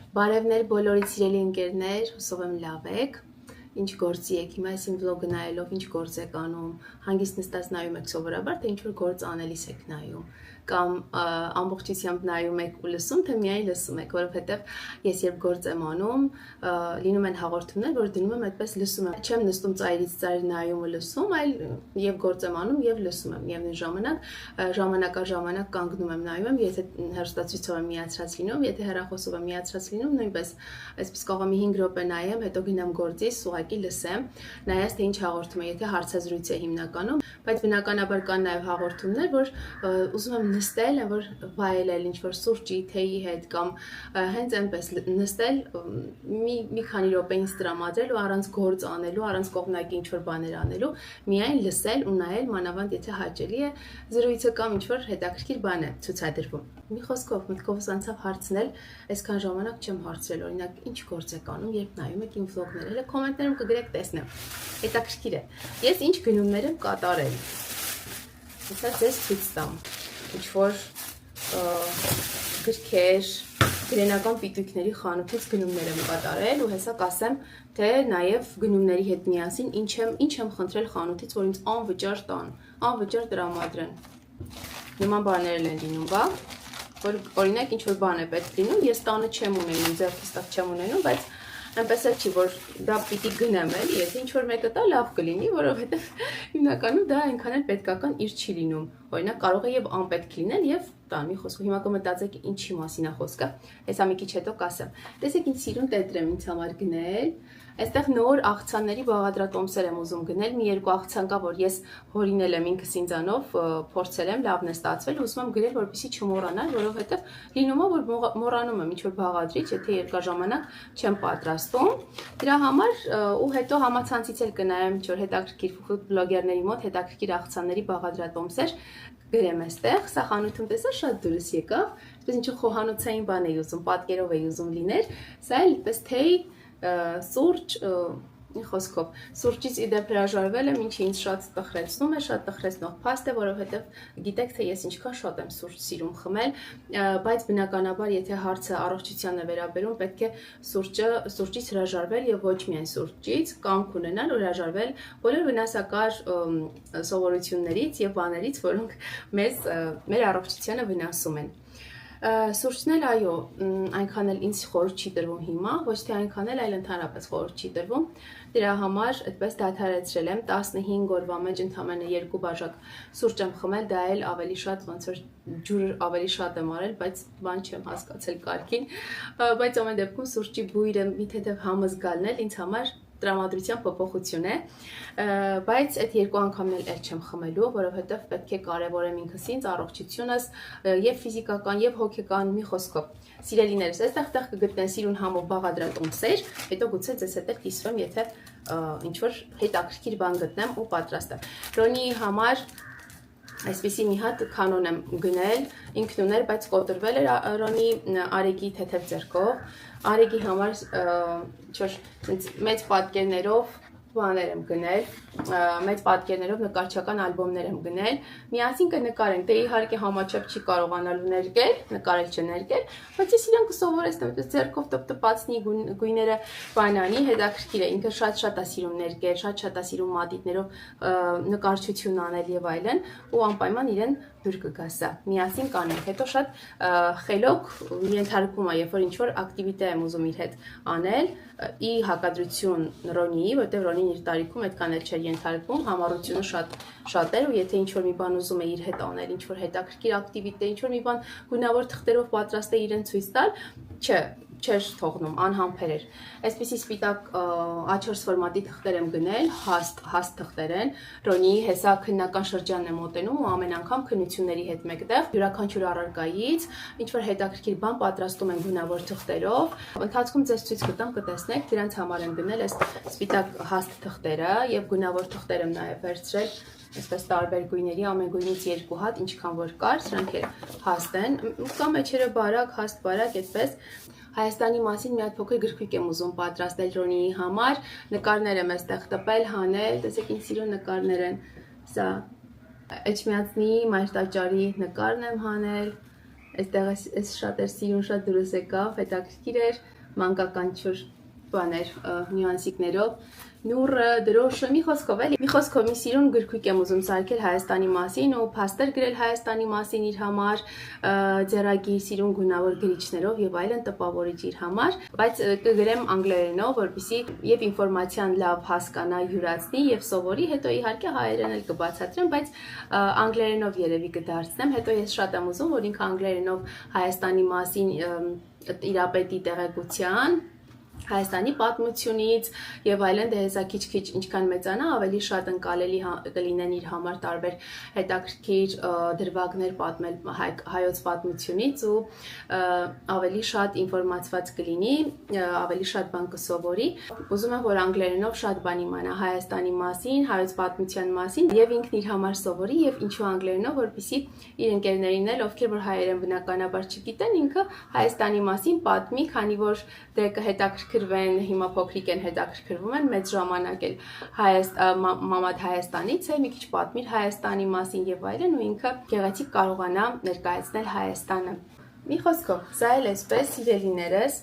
Բարևներ բոլորիդ սիրելի ընկերներ, հուսով եմ լավ եք, ինչ գործի եք, հիմա այս իմ վլոգը նայելով ինչ գործ եք անում, հանգիստ նստած նայում եք սովորաբար, թե ինչ-որ գործ անելիս եք նայում, կամ ամբողջությամբ նայում եք ու լսում, թե միայն լսում եք, որովհետև ես երբ գործ եմ անում, լինում են հաղորդումներ, որ դնում եմ այդպես լսում եմ, չեմ նստում ծայրից ծայր նայում ու լսում, այլ եւ գործ եմ անում եւ լսում եմ, միևնույն ժամանակ ժամանակ կանգնում եմ նայում եմ, եթե հեռուստացույցով եմ միացրած լինում, եթե հեռախոսով եմ միացրած լինում, նույնպես այսպես կարող եմ 5 րոպե նայեմ, հետո գնամ գործից, ուղղակի լսեմ, նայած թե ինչ հաղորդում է, եթե հարցազրույց է հիմնականում, բայց բնականաբար կան նաև հաղորդումներ, որ ուզում եմ նստել, որ վայելել ինչ-որ սուրճի, թեյի հետ կամ հենց այնպես նստել, մի քանի րոպե ինձ տրամադրել ու առանց գործ անելու, առանց կողմնակի ինչ-որ բաներ անելու, միայն լսել ու նայել, մանավանդ եթե հաճելի է, զրույցը կամ ինչ-որ հետաքրքիր բան է ցուցադրվում։ Մի խոսքով մտքովս անցավ հարցնել, այսքան ժամանակ չեմ հարցրել, օրինակ, ինչ գործ եք անում, երբ նայում եք իմ վլոգները, հələ կոմենտներում կգրեք, տեսնեմ։ Հետաքրքիր է։ Ես ինչ գնումներ եմ կատարել։ Հեսա ձեզ ցույց տամ։ Ինչ-որ գրքեր, գրենական պիտույքների խանութից գնումներ եմ կատարել ու հեսա կասեմ, թե նաև գնումների հետ միասին ինչ եմ խնդրել խանութից, որ ինձ անվճար տան, անվճար տրամադրեն։ Նման բաներ են լինում, բա, որ օրինակ ինչ-որ բան է պետք լինում, ես տանը չեմ ունենում, ձեռքիս տակ չեմ ունենում, բայց այնպես էլ չի, որ դա պիտի գնեմ էլի, եթե ինչ-որ մեկը տա լավ կլինի, որովհետև հիմնականում դա այնքան էլ պետքական իր չի լինում։ Օրինակ կարող է եւ անպետք լինել եւ տան մի խոսքով հիմա կմտածեք ինչի մասին է խոսքը, հեսա մի քիչ հետո կասեմ։ Տեսեք ինչ սիրուն տետրեմ ինձ համար գնել։ Այստեղ նոր աղցանների բաղադրատոմսեր եմ ուզում գնել, մի երկու աղցան կա, որ ես հորինել եմ ինքս ինձանով, փորձել եմ, լավն է ստացվել, ուզում եմ գրել, որպեսզի չմոռանալ, որովհետև լինում է, որ մոռանում եմ ինչ-որ բաղադրիչ, եթե երկար ժամանակ չեմ պատրաստում։ Դրա համար ու հետո համացանցից էլ կնայեմ ինչ-որ հետաքրքիր բլոգերների մոտ հետաքրքիր աղցանների բաղադրատոմսեր գրեմ այստեղ, սա խանութում տեսա շատ դուրս եկավ, այսպես ինչ խոհանոցային բան էի ուզում, պատկերով էի ուզում լիներ, սա էլ այդպես թեյ, սուրճ, մի խոսքով, սուրճից իդեպ հրաժարվել եմ, ինչը ինձ շատ տխրեցնում է, շատ տխրեցնող փաստ է, որովհետև գիտեք, թե ես ինչքան շատ եմ սուրճ սիրում խմել, բայց բնականաբար, եթե հարցը առողջությանն է վերաբերում, պետք է սուրճից հրաժարվել եւ ոչ միայն սուրճից, կամք ունենալ ու հրաժարվել բոլոր վնասակար սովորություններից եւ բաներից, որոնք մեր առողջությանը վնասում են։ Սուրճն էլ այո, այնքան էլ ինձ խորհուրդ չի տրվում հիմա, ոչ թե այնքան էլ, այլ ընդհանրապես խորհուրդ չի տրվում։ Դրա համար այդպես դադարեցրել եմ 15 օրվա մեջ ընդամենը 2 բաժակ սուրճ եմ խմել, դա էլ ավելի շատ ոնց որ ջուր ավելի շատ եմ արել, բայց բան չեմ հասկացել կարգին, բայց ամեն դեպքում սուրճի բույրը մի թեթև համզգալն էլ ինձ համար տրամադրության փոփոխություն է, բայց այդ երկու անգամն էլ չեմ խմելու, որովհետև պետք է կարևորեմ ինքս ինձ առողջությունս եւ ֆիզիկական եւ հոգեկան մի խոսքով։ Սիրելիներս, այստեղ կգտնեն սիրուն համով բաղադրատոմսեր, հետո գուցե ձեզ հետ էլ կիսվեմ, եթե ինչ-որ հետաքրքիր բան գտնեմ ու պատրաստեմ։ Ռոնիի համար այսպեսի մի հատ կանոն եմ գնել, ինքն ուներ, բայց կոտրվել էր Ռոնի Արեգի թեթև ձեռքով, Արեգի համար մեծ պատկերներով բաներ եմ գնել, մեծ պատկերներով նկարչական ալբոմներ եմ գնել, միասին կնկարենք, դե իհարկե համաչափ չի կարողանալու ներկել, նկարել չներկել, բայց ես իրան կսովորեցնեմ, այդպես ձեռքով տպտպացնի գույները բանանի, հետաքրքիր է, ինքը շատ-շատ է սիրում ներկել, շատ-շատ է սիրում մատիտներով նկարչություն անել եւ այլն, ու անպայման իրեն դուր կգա սա։ Միասին կանենք, հետո շատ խելոք ենթարկվում է, երբ որ ինչ-որ ակտիվիտե եմ ուզում իր հետ անել, ի հակադրություն Ռոնիի, որտեղ Ռոնին իր տարիքում այդքան էլ չէր ենթարկվում, համառությունը շատ էր ու եթե ինչ-որ մի բան ուզում է իր հետ անել, ինչ-որ հետաքրքիր ակտիվիտե, ինչ-որ մի բան գունավոր թղթերով պատրաստ է իրեն ցույց տալ, չէր թողնում, անհամբեր էր։ Այսպեսի սպիտակ A4 ֆորմատի թղթեր եմ գնել, հաստ թղթեր են, Ռոնիի հեսա քննական շրջանն է մոտենում ու ամեն անգամ քննությունների հետ մեկտեղ յուրաքանչյուր առարկայից ինչ-որ հետաքրքիր բան պատրաստում են գունավոր թղթերով։ Ընթացքում ձեզ ցույց կտամ, կտեսնեք, դրանց համար եմ գնել այս սպիտակ հաստ թղթերը եւ գունավոր թղթեր եմ նաեւ վերցրել այսպես տարբեր գույների, ամեն գույնից 2 հատ, ինչքան որ կար, սրանք էլ հաստ են, կամ մեջերը բարակ, հաստ բարակ, այդպես Հայաստանի մասին մի հատ փոքր գրքույկ եմ ուզում պատրաստել Ռոնիի համար, նկարներ եմ այստեղ տպել, հանել, տեսեք ինչ սիրուն նկարներ են, սա Էջմիածնի մայր տաճարի նկարն եմ հանել, այստեղ էս շատ էր սիրուն, շատ դուրս եկավ, հետաքրքիր էր, մանկական չոր բաներ, նյուանսիկներով, նուրը, դրոշը, մի խոսքով էլի։ Մի խոսքով մի սիրուն գրքույկ եմ ուզում սարքել Հայաստանի մասին ու փաստեր գրել Հայաստանի մասին իր համար, ձեռագիր սիրուն գունավոր գրիչներով եւ այլն տպավորիչ իր համար, բայց կգրեմ անգլերենով, որպեսզի եւ ինֆորմացիան լավ հասկանա, յուրացնի եւ սովորի, հետո իհարկե հայերեն էլ կբացատրեմ, բայց անգլերենով երևի կդարձնեմ, հետո ես շատ եմ ուզում, որ ինքը անգլերենով Հայաստանի մասին իրապետի տեղեկության Հայաստանի պատմությունից եւ այլն դե հեսա քիչ-քիչ ինչքան մեծանա ավելի շատ ընկալելի կլինեն իր համար տարբեր հետաքրքիր դրվագներ պատմել հայոց պատմությունից ու ավելի շատ ինֆորմացված կլինի, ավելի շատ բան կսովորի։ Ուզում եմ որ անգլերենով շատ բան իմանա Հայաստանի մասին, հայոց պատմության մասին եւ ինքն իր համար սովորի եւ ինչու անգլերենով, որպեսզի իր ընկերներին էլ ովքեր որ հայերեն բնականաբար չգիտեն, ինքը Հայաստանի մասին պատմի, քանի որ դե կհետաքրքրվեն, հիմա փոքրիկ են հետաքրքրվում են, մեծ ժամանակ էլ մամադ Հայաստանից է, մի քիչ պատմիր Հայաստանի մասին եւ այլն ու ինքը գեղեցիկ կարողանա ներկայացնել Հայաստանը։ Մի խոսքով, սա էլ էսպես սիրելիներս,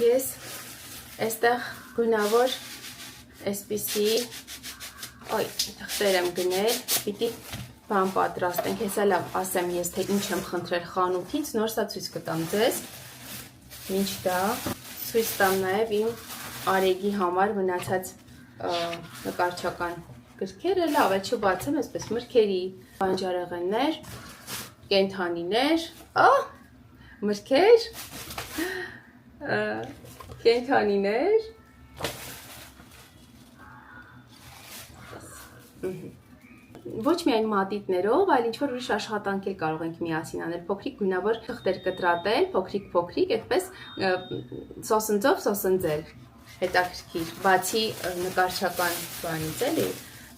ես այստեղ գունավոր այսպիսի թղթեր եմ գնել, պիտի բան պատրաստենք, հեսա լավ ասեմ ես թե ինչ եմ խնդրել խանութից, նոր սա ցույց կտամ ձեզ, մինչ դա ցույց տամ նաև իմ արեգի համար մնացած նկարչական գրքերը, լավ է չբացեմ, այսպես մրգերի բանջարեղեններ, կենդանիներ, մրգեր, կենդանիներ, ոչ միայն մատիտներով, այլ ինչ-որ ուրիշ աշխատանք էլ կարող ենք միասին անել, փոքրիկ գունավոր թղթեր կտրատել, փոքրիկ, այդպես սոսնձով սոսնձել, հետաքրքիր, բացի նկարչական բանից էլի,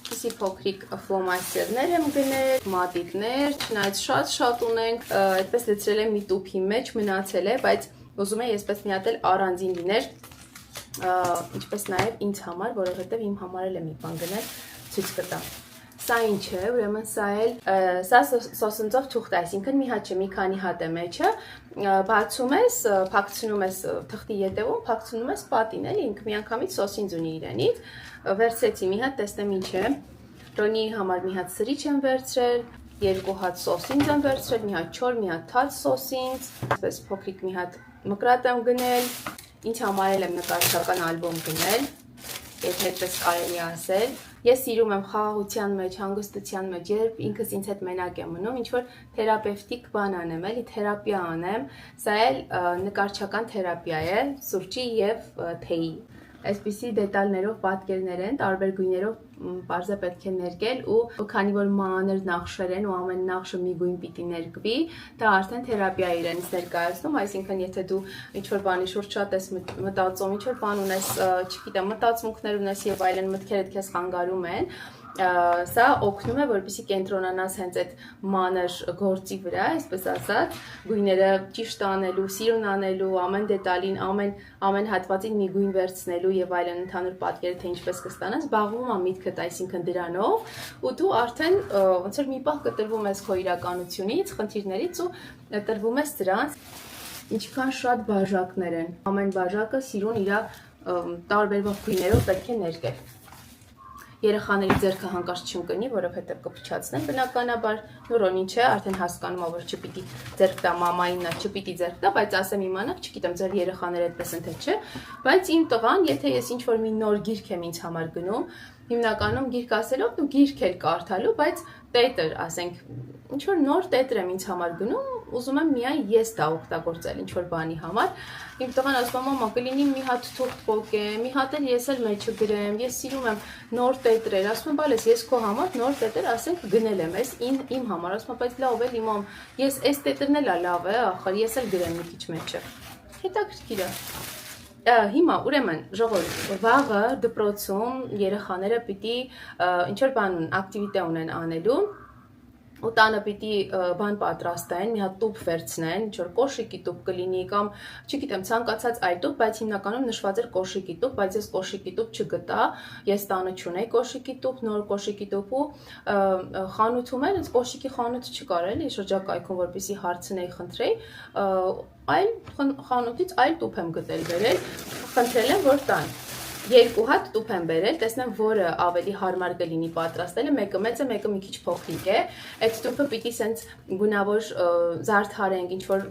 այսպիսի փոքրիկ ֆլոմաստերներ եմ գնել, մատիտներ, չնայած շատ ունենք, այդպես լցրել եմ մի տուփի մեջ, մնացել է, բայց ուզում եմ այսպես մի հատ էլ առանձին լիներ, ինչպես նաև ինձ համար, որովհետև իմ համար էլ եմ մի բան գնել, ցույց կտամ։ Սա ինչ է, ուրեմն սա սոսնձով թուղթ է, այսինքն մի հատ չէ, մի քանի հատ է մեջը, բացում ես, փակցնում ես թղթի ետևում, փակցնում ես պատին, էլի ինքը միանգամից սոսինձ ունի իրենից, վերցրեցի մի հատ, տեսնեմ ինչ է, Ռոնիի համար մի հատ սրիչ եմ վերցրել, 2 հատ սոսինձ եմ վերցրել, մի հատ չոր, մի հատ թաց սոսինձ, այսպես փոքրիկ մի հատ մկրատ եմ գնել, ինձ համար էլ եմ նկարչական ալբոմ գնել, եթե այդպես կարելի ասել, ես սիրում եմ խաղաղության մեջ, հանգստության մեջ, երբ ինքս ինձ հետ մենակ եմ մնում, ինչ-որ թերապևտիկ բան անեմ, էլի թերապիա անեմ, սա էլ նկարչական թերապիա է, սուրճի եւ թեյի։ Այսպիսի դետալներով պատկերներ են, տարբեր գույներով պարզե պետք է ներկել ու քանի որ մանր նախշեր են ու ամեն նախշը մի գույն պիտի ներկվի, դա արդեն թերապիա իրենից ներկայացնում, այսինքն եթե դու ինչ-որ բանի շուրջ շատ ես մտածում, ինչ-որ բան ունես, չգիտեմ, մտածմունքներ ունես եւ այլն մտքերդ քեզ խանգարում են, սա օգնում է, որպեսզի կենտրոնանաս հենց այդ մանր գործի վրա, այսպես ասած, գույները ճիշտ անելու, սիրուն անելու, ամեն դետալին, ամեն հատվածին մի գույն վերցնելու եւ այլն ընդհանուր պատկերը թե ինչպես կստանաս, զբաղվում է միտքդ, այսինքն դրանով, ու դու արդեն ոնց որ մի պահ կտրվում ես քո իրականությունից, խնդիրներից ու տրվում ես դրանց, ինչքան շատ բաժակներ են, ամեն բաժակը սիրուն իր տարբերվող գույներով պետք է ներկել։ Երեխաների ձեռքը հանկարծ չընկնի, որովհետև կփչացնեն բնականաբար, նորոնի չէ, արդեն հասկանում ա, որ չպիտի ձեռք տա մամային, նա չպիտի ձեռք տա, բայց ասեմ իմանաք, չգիտեմ, ձեր երեխաները այդպես են թե չէ, բայց իմ տղան, եթե ես ինչ-որ մի նոր գիրք եմ ինձ համար գնում, հիմնականում գիրք ասելով դու գիրք էլ կարդալու, բայց տետր, ասենք, ինչ-որ նոր տետր եմ ինձ համար գնում, ուզում եմ միայն ես դա օգտագործել ինչ-որ բանի համար, իմ տղան ասում է, մամա, կլինի մի հատ թուղթ պոկեմ, մի հատ էլ ես էլ մեջը գրեմ, ես սիրում եմ նոր տետրեր, ասում եմ, բալես, ես քո համար նոր տետր, ասենք, գնել եմ, ես իմ համար, ասում եմ, բայց լավ էլի մամ, ես այս տետրն էլ լավ է, ախր, ես էլ գրեմ մի քիչ մեջը, հետաքրքիր է։ Հիմա ուրեմն ժողովուրդ, վաղը դպրոցում երեխաները պիտի ինչ-որ բան ակտիվիտե ունեն անելու, ու տանը պիտի բան պատրաստեն, մի հատ տուփ վերցնեն, ինչ որ կոշիկի տուփ կլինի կամ չգիտեմ, ցանկացած այլ տուփ, բայց հիմնականում նշված էր կոշիկի տուփ, բայց ես կոշիկի տուփ չգտա, ես տանը չունեի կոշիկի տուփ, նոր կոշիկի տուփ ու խանութում էլ այս կոշիկի խանութ չկար էլի շրջակայքում, որպեսզի հարցնեի, խնդրեի, այլ խանութից այլ տուփ եմ գտել բերել, խնդրել եմ որ տան։ Երկու հատ տուփ եմ բերել, տեսնեմ որը ավելի հարմար կլինի պատրաստելը, մեկը մեծ է, մեկը մի քիչ փոքրիկ է։ Այդ տուփը պիտի սենց գունավոր զարդարենք, ինչ որ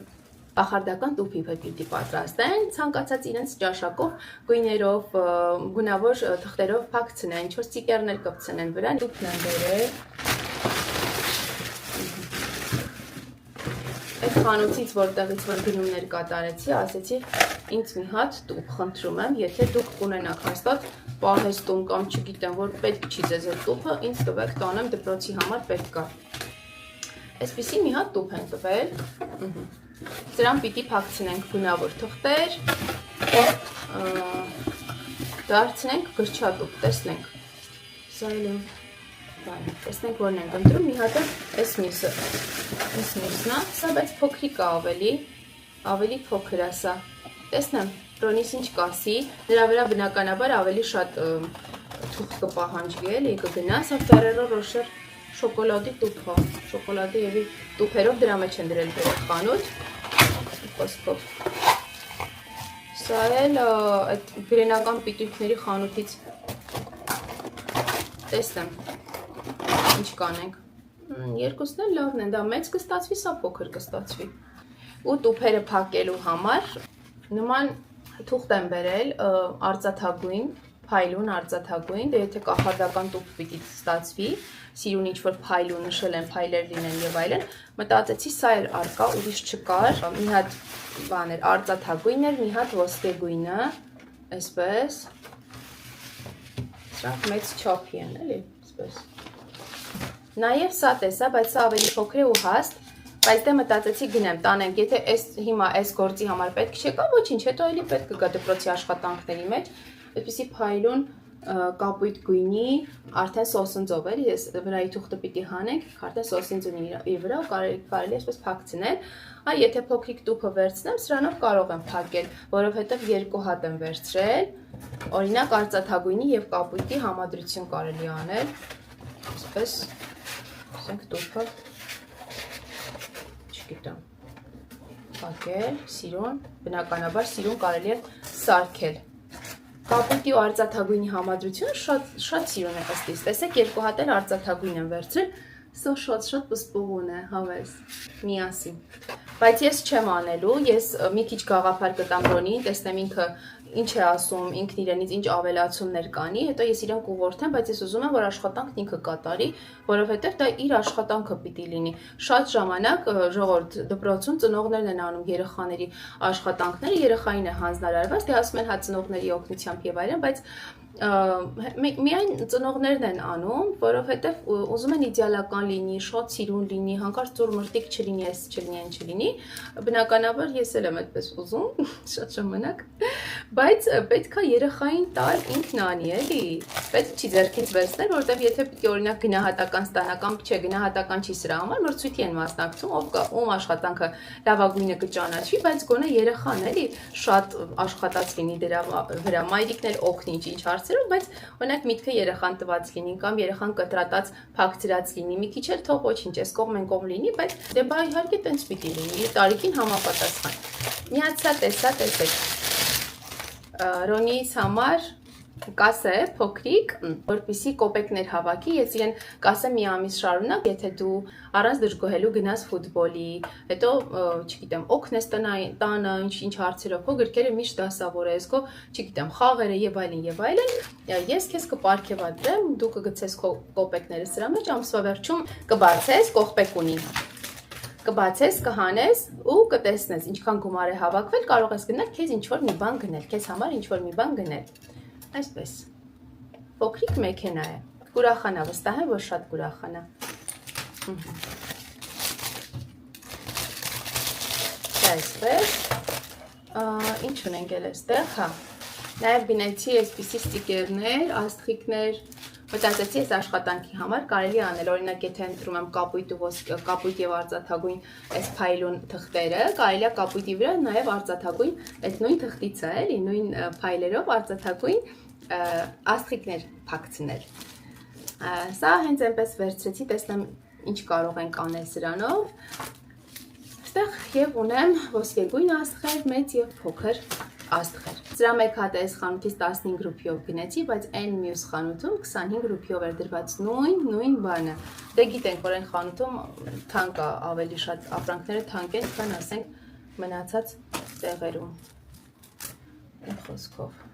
կախարդական տուփի պիտի պատրաստեն, ցանկացած իրենց ճաշակով, գույներով, գունավոր թղթերով փակցնեն, ինչ որ ստիկերներ կպցնեն վրան, տուփն եմ բերել։ Այդ խանութից որտեղից որ գնումներ կատարեցի, ասեցի ինձ մի հատ տուփ խնդրում եմ, եթե դուք կունենաք հաստատ պահեստում կամ չգիտեմ, որ պետք չի ձեզ այդ տուփը, ինձ տվեք, տանեմ դպրոցի համար պետք է։ Այսպիսի մի հատ տուփ են տվել։ Դրան պիտի փակցնենք գունավոր թղթեր, դարձնենք գրչատուփ, տեսնենք։ Սա էլ եմ տեսնենք որն ենք ընտրում, մի հատը այս մյուսն է, սա բայց փոքրիկ է ավելի փոքր է սա, տեսնեմ, Ռոնիս ինչ կասի, նրա վրա բնականաբար ավելի շատ թուղթ կպահանջվի էլի, կգնա, սա Ferrero Rocher շոկոլադի տուփ է, շոկոլադի եւի տուփերով դրա մեջ են դրել բերել խանութ, խոսքով, սա էլ այդ գրենական պիտույքների խանութից, տեսնեմ, ինչ կանենք, երկուսն էլ լավն են, դա մեծ կստացվի, սա փոքր կստացվի, ու տուփերը փակելու համար նման թուղթ եմ բերել արծաթագույն, փայլուն արծաթագույն, դե եթե կախարդական տուփ պիտի ստացվի, սիրուն ինչ որ փայլուն նշել են, փայլեր լինեն եւ այլն, մտածեցի սա էլ արկա, ուրիշ չկար, մի հատ բան էր արծաթագույն էր, մի հատ ոսկեգույնը, այսպես, սրանք մեծ չափի են, էլի, այսպես։ Նաև սա տեսա, բայց սա ավելի փոքր է ու հաստ, բայց դե մտածեցի գնեմ, տանենք, եթե հիմա այս գործի համար պետք չեկա, ոչինչ, հետո էլի պետք կգա դպրոցի աշխատանքների մեջ, այդպիսի փայլուն կապույտ գույնի, արդեն սոսնձով էլի, ես վրայի թուղթը պիտի հանենք, արդեն սոսնձ ունի իր վրա ու կարելի այսպես փակցնել, եթե փոքրիկ տուփը վերցնեմ, սրանով կարող եմ փակել, որովհետև երկու հատ եմ վերցրել, օրինակ արծաթագույնի եւ կապույտի համադրություն կարելի անել, այսպես տուփը, չգիտեմ, փակել, սիրուն, բնականաբար սիրուն կարելի է սարքել։ Կապույտի ու արծաթագույնի համադրությունը շատ սիրուն է ըստ իս, տեսեք երկու հատ էլ արծաթագույն եմ վերցրել, սա շատ պսպղուն է, հավես, միասին։ Բայց ես չեմ անելու, ես մի քիչ գաղափար կտամ Ռոնիին, տեսնեմ ինքը ինչ է ասում, ինքն իրենից ինչ ավելացումներ կանի, հետո ես իրեն կուղղորդեմ, բայց ես ուզում եմ, որ աշխատանքն ինքը կատարի, որովհետև դա իր աշխատանքը պիտի լինի։ Շատ ժամանակ ժողովուրդ դպրոցում ծնողներն են անում երեխաների աշխատանքները, երեխային է հանձնարարված, դե ասում են հա ծնողների օգնությամբ եւ այլն, բայց միայն ծնողներն են անում, որովհետև ուզում են իդեալական լինի, շատ սիրուն լինի, հանկարծ ծուր մրտիկ չլինի, այս չլինի, այն չլինի, բնականաբար ես էլ եմ այդպես ուզում, շատ ժամանակ, բայց պետք է երեխային տալ ինքն անի, էլի, պետք չի ձեռքից վերցնել, որովհետև եթե պիտի օրինակ գնահատական ստանա, չէ, գնահատական չի սրա համար, մրցույթի են մասնակցում, ում աշխատանքը լավագույնը կճանաչվի, բայց գոնե երեխան էլի շատ աշխատած լինի դրա վրա, մայրիկն էլ օգնի ինչ հարցերով, բայց օրինակ միտքը երեխան տված լինի կամ երեխան կտրատած փակցրած լինի, մի քիչ էլ թող ոչինչ, այս կողմ են կողմ լինի, բայց դե բա իհարկե տենց պիտի լինի, իր տարիքին համապատասխան։ Միացա տեսա, տեսեք։ Ռոնիից համար կասե փոքրիկ, որպեսզի կոպեկներ հավաքի, ես իրեն կասեմ մի ամիս շարունակ, եթե դու առանց դժգոհելու գնաս ֆուտբոլի, հետո, չգիտեմ, օգնես տանը, ինչ հարցերով, քո գրքերը միշտ դասավորես, քո, չգիտեմ, խաղերը եւ այլն, ես քեզ կպարգևատրեմ, դու կգցես քո կոպեկները սրա մեջ, ամսվա վերջում կբացես, կողպեկ ունի։ Կբացես, կհանես ու կտեսնես ինչքան գումար է հավաքվել, կարող ես գնել քեզ ինչ-որ մի բան գնել, քեզ համար ինչ-որ մի բան գնել։ Այսպես, փոքրիկ մեքենա է, կուրախանա, վստահ եմ, որ շատ կուրախանա։ Այսպես, ինչ ունենք էլ այստեղ, հա, նաև գնեցի այսպիսի ստիկերներ, աստղիկներ, Մտածեցի այս աշխատանքի համար կարելի անել, օրինակ եթե ընտրում եմ կապույտ եւ արծաթագույն այս փայլուն թղթերը, կարելի է կապույտի վրա նաեւ արծաթագույն այդ նույն թղթիցը էլի, նույն փայլերով արծաթագույն աստղիկներ փակցնել։ Սա հենց այնպես վերցրեցի, տեսնեմ ինչ կարող ենք անել սրանով։ Այստեղ եւ ունեմ ոսկեգույն աստղեր, մեծ եւ փոքր աստղեր։ Սրա մեկ հատ այս խանութից 15 ռուպիով գնեցի, բայց այն մյուս խանութում 25 ռուպիով էր դրված նույն բանը։ Դե գիտենք, որ այն խանութում թանկ է, ավելի շատ ապրանքները թանկ են, քան ասենք մնացած տեղերում։ Այն խոսքով։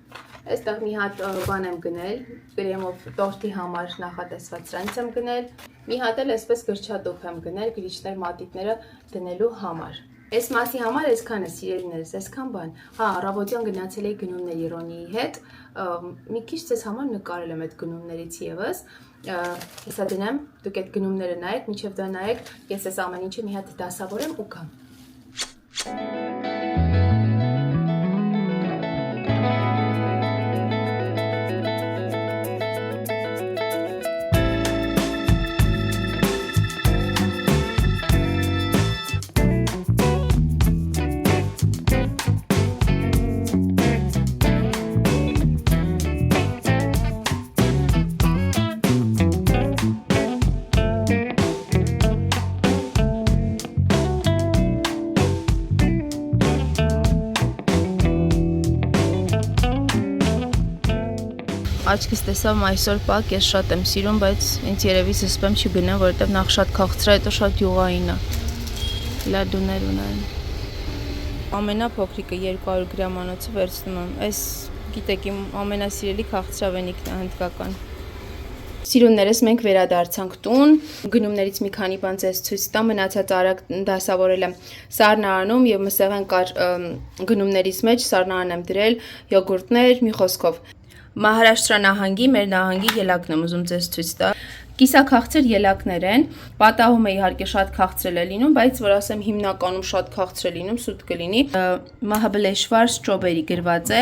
Այստեղ մի հատ բան եմ գնել, կրեմով տորտի համար նախատեսված սրանից եմ գնել, մի հատ էլ այսպես գրչատուփ եմ գնել գրիչներ մատիտները դնելու համար։ Այս մասի համար այսքան է, սիրելիներս, այսքան բան։ Հա, առավոտյան գնացել էի գնումների Ռոնիի հետ, մի քիչ ձեզ համար նկարել եմ այդ գնումներից եւս։ Հեսա դնեմ, դուք այդ գնումները նայեք, մինչև դա նայեք, ես այս ամեն ինչը մի հատ դասավորեմ ու գամ։ Աչքս տեսավ այսօր պակ, ես շատ եմ սիրում, բայց ինձ երևի զսպեմ չգնեմ, որովհետև նախ շատ քաղցր է, հետո շատ յուղային է։ Լադուներ ունեն։ Ամենափոքրիկը 200 գրամանոցը վերցնում եմ։ Այս, գիտեք, իմ ամենասիրելի քաղցրավենիքն է հնդկական։ Սիրուններս մենք վերադարձանք տուն, գնումներից մի քանի բան ձեզ ցույց տամ, մնացած արագ դասավորել եմ սառնարանում եւ մսեղեն կար գնումներից մեջ սառնարան եմ դրել յոգուրտներ, մի խոսքով։ Մահարաշտրա նահանգի, մեր նահանգի ելակն եմ ուզում ձեզ ցույց տալ։ Կիսաքաղցր ելակներ են, պատահում է իհարկե շատ քաղցրել է լինում, բայց որ ասեմ հիմնականում շատ քաղցր է լինում, սուտ կլինի։ Մահաբլեշվար ստրոբերի գրված է,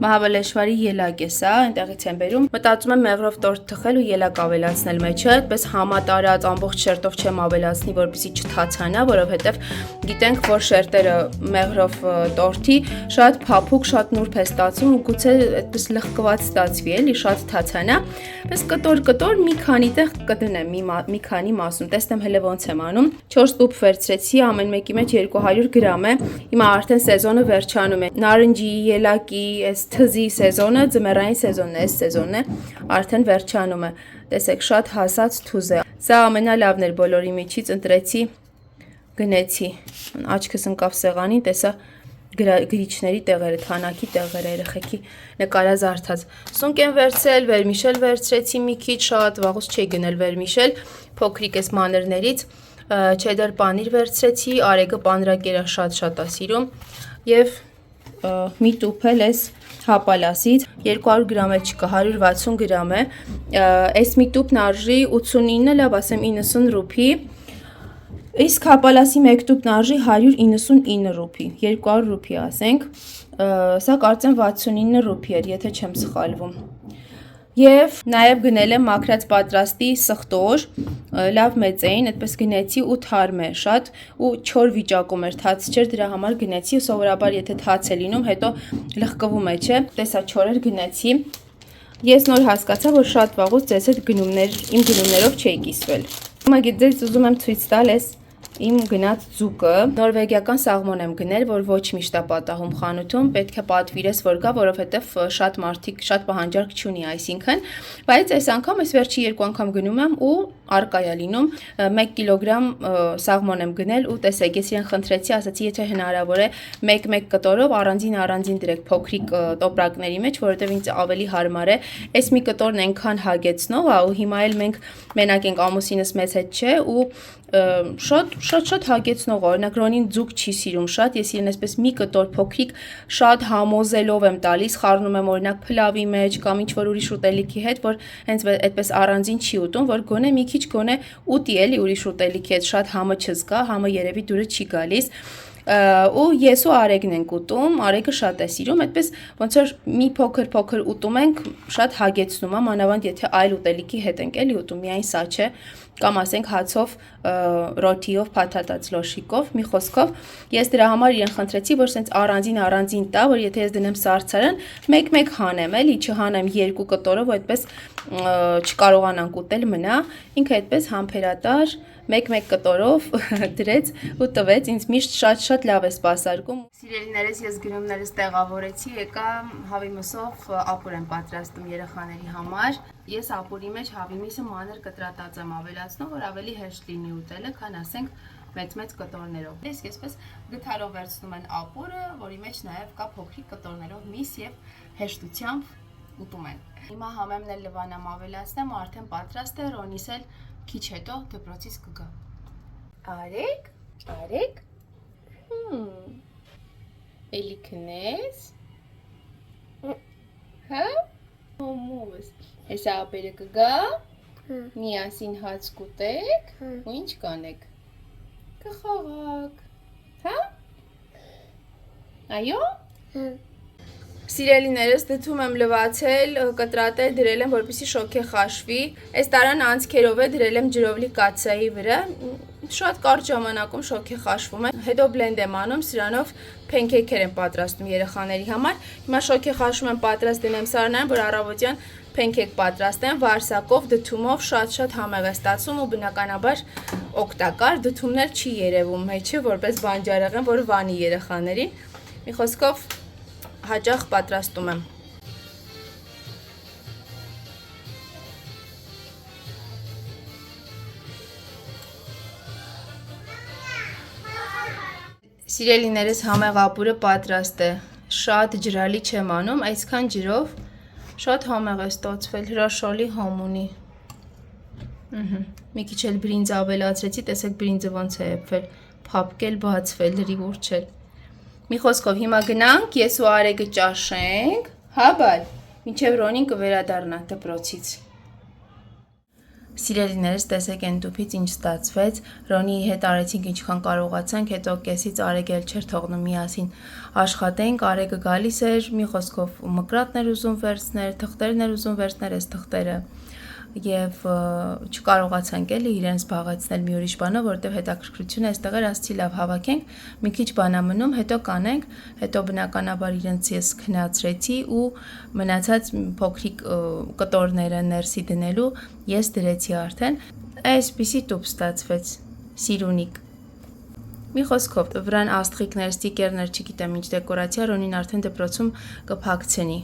Մահաբլեշվարի ելակ է սա, այնտեղից եմ բերում։ Մտածում եմ մեղրով տորտ թխել ու ելակ ավելացնել մեջը, այդպես համատարած ամբողջ շերտով չեմ ավելացնի, որպեսզի չթացանա, որովհետև գիտենք, որ շերտերը մեղրով տորտի շատ փափուկ, շատ նուրբ է ստացվում ու գուցե այդպես լղկված ստացվի, էլի շատ թացանա։ Պես կտոր մի քանի տեղ կդնեմ մի քանի մասում, տեսնեմ հələ ոնց եմ անում։ 4 տուփ վերցրեցի, ամեն մեկի մեջ 200 գրամ է։ Հիմա արդեն սեզոնը վերջանում է։ Նարնջի, ելակի, այս թզի սեզոնը, ձմեռային սեզոնն է, այս սեզոնն է, արդեն վերջանում է։ Տեսեք, շատ հասած թուզ է։ Սա ամենալավն էր բոլորի միջից, ընտրեցի, գնեցի։ Աչքս ընկավ սեղանին, տեսա գրիչների տեղերը, թանակի տեղերը, երեխեքի նկարազարդած։ Սունկ եմ վերցրել, վերմիշել վերցրեցի մի քիչ, շատ վաղուց չի գնել վերմիշել, փոքրիկ էս մանրներից, չեդար պանիր վերցրեցի, արեգը պանրակերա շատ է սիրում եւ մի տուփ էլ էս հապալասից 200 գրամ էլ չկա, 160 գրամ է, այս մի տուփն արժի 89, լավ ասեմ 90 ռուպի։ Իսկ հապալասի մեկ տուփն արժի 199 ռուպի, 200 ռուպի ասենք, սա կարծեմ 69 ռուպի էր, եթե չեմ սխալվում։ Եվ նաև գնել եմ մաքրած պատրաստի սխտոր, լավ մեծ էին, այդպես գնեցի ու թարմ է շատ ու չոր վիճակում էր, թաց չէր, դրա համար գնեցի, սովորաբար եթե թաց է լինում, հետո լղկվում է, չէ, տեսա չոր էր, գնեցի։ Ես նոր հասկացա, որ շատ վաղուց ձեզ հետ իմ գնումներով չէի կիսվել։ Հիմա ձեզ ուզում եմ ցույց տալ այս իմ գնած ձուկը, նորվեգիական սաղմոն եմ գնել, որ ոչ միշտ է պատահում խանութում, պետք է պատվիրես, որ գա, որովհետև շատ մարդիկ շատ պահանջարկ չունի, այսինքն, բայց այս անգամ այս վերջի 2 անգամ գնում եմ ու արկա է լինում, 1 կիլոգրամ սաղմոն եմ գնել ու տեսեք, ես իրեն խնդրեցի, ասացի, եթե հնարավոր է 1-1 կտորով առանձին դրեք փոքրիկ տոպրակների մեջ, որովհետև ինձ ավելի հարմար է, այս մի կտորն այնքան հագեցնող է ու հիմա էլ մենք մենակ ենք, ամուսինս մեզ հետ չէ ու շատ հագեցնող, օրինակ Ռոնին ձուկ չի սիրում շատ, ես իրեն այսպես մի կտոր փոքրիկ շատ համոզելով եմ տալիս, խառնում եմ օրինակ փլավի մեջ կամ ինչ որ ուրիշ ուտելիքի հետ, որ հենց այդպես առանձին չի ուտում, որ գոնե մի քիչ գոնե ուտի էլի ուրիշ ուտելիքի հետ, շատ համը չզգա, համը երևի դուրը չի գալիս։ ու ես ու Արեգն ենք ուտում, Արեգը շատ է սիրում, այդպես ոնց որ մի փոքր ուտում ենք, շատ հագեցնում է, մանավանդ եթե այլ ուտելիքի հետ ենք էլի ուտում, միայն սա չէ, կամ ասենք հացով, ռոթիով, փաթաթած լոշիկով, մի խոսքով, ես դրա համար իրեն խնդրեցի, որ սենց առանձին տա, որ եթե ես դնեմ սառցարան, մեկ հանեմ, էլի, չհանեմ 2 կտորով, այդպես չկարողանանք ուտել մնա, ինքը այդպես համբերատար, մեկ կտորով դրեց ու տվեց, ինձ միշտ շատ լավ է սպասարկում։ Սիրելիներս, ես գնումներս տեղավորեցի, եկա հավի մսով ապուր եմ պատրաստում երեխաների համար։ Ես ապուրի մեջ հավի միսը մանր կտրատած եմ ավելացնում, որ ավելի հեշտ լինի ուտելը, քան ասենք մեծ կտորներով։ Ես այսպես գթարով վերցնում են ապուրը, որի մեջ նաև կա փոքրիկ կտորներով միս եւ հեշտությամբ ուտում են։ Հիմա համեմն էլ լվանամ ավելացնեմ, արդեն պատրաստ է, Ռոնիս էլ քիչ հետո դպրոցից կգա։ Արեգ։ Էլի քնես։ Հա։ Ոմոս։ Հեսա ապերը կգա։ Միասին հաց կուտեք, ու ինչ կանեք։ Կխաղաք։ Հա։ Այո։ Սիրելիներս, դդում եմ լվացել, կտրատել, դրել եմ, որպեսզի շոքե խաշվի։ Այս տարան անցքերով է դրել եմ ջրովլի կաթսայի վրա։ Շատ կարճ ժամանակում շոքե խաշվում է։ Հետո բլենդ եմ անում, սրանով փենքեյքեր եմ պատրաստում երեխաների համար։ Հիմա շոքե խաշվում եմ, պատրաստ դնեմ սառնարան, որ առավոտյան փենքեյք պատրաստեմ, վարսակով, դդումով, շատ համեղ է ստացվում ու բնականաբար օգտակար, դդումն էլ չի երևում, չէ, որպես բանջարեղեն, որ վանի երեխաներին։ Մի խոսքով հաճախ պատրաստում եմ։ Սիրելիներս, համեղ ապուրը պատրաստ է, շատ ջրալի չեմ անում, այսքան ջրով շատ համեղ է ստացվել, հրաշալի համ ունի։ Մի քիչ էլ բրինձ ավելացրեցի, տեսեք բրինձը ոնց է եփվել, փափկել, բացվել, լրիվուրջել։ Մի խոսքով հիմա գնանք, ես ու Արեգը ճաշենք, հա բալ, մինչև Ռոնին կվերադառնա դպրոցից։ Սիրելիներս, տեսեք այն տուփից ինչ ստացվեց, Ռոնիի հետ արեցինք ինչքան կարողացանք, հետո կեսից Արեգը էլ չէր թողնում միասին աշխատենք, Արեգը գալիս էր, մի խոսքով մկրատն էր ուզում վերցներ, թղթերն էր ուզում վերցներ, այս թղթերը եւ չկարողացանք էլի իրեն զբաղեցնել մի ուրիշ բանով, որովհետեւ հետաքրքրությունը այստեղ էր, ասացի լավ հավաքենք, մի քիչ բան մնում, հետո կանենք, հետո բնականաբար իրենց ես քնացրեցի ու մնացած փոքրիկ կտորները ներսի դնելու ես դրեցի արդեն, այսպիսի տուփ ստացվեց, սիրունիկ։ Մի խոսքով, վրան աստղիկներ, ստիկերներ, չգիտեմ ինչ դեկորացիա, Ռոնին արդեն դպրոցում կփակցնի։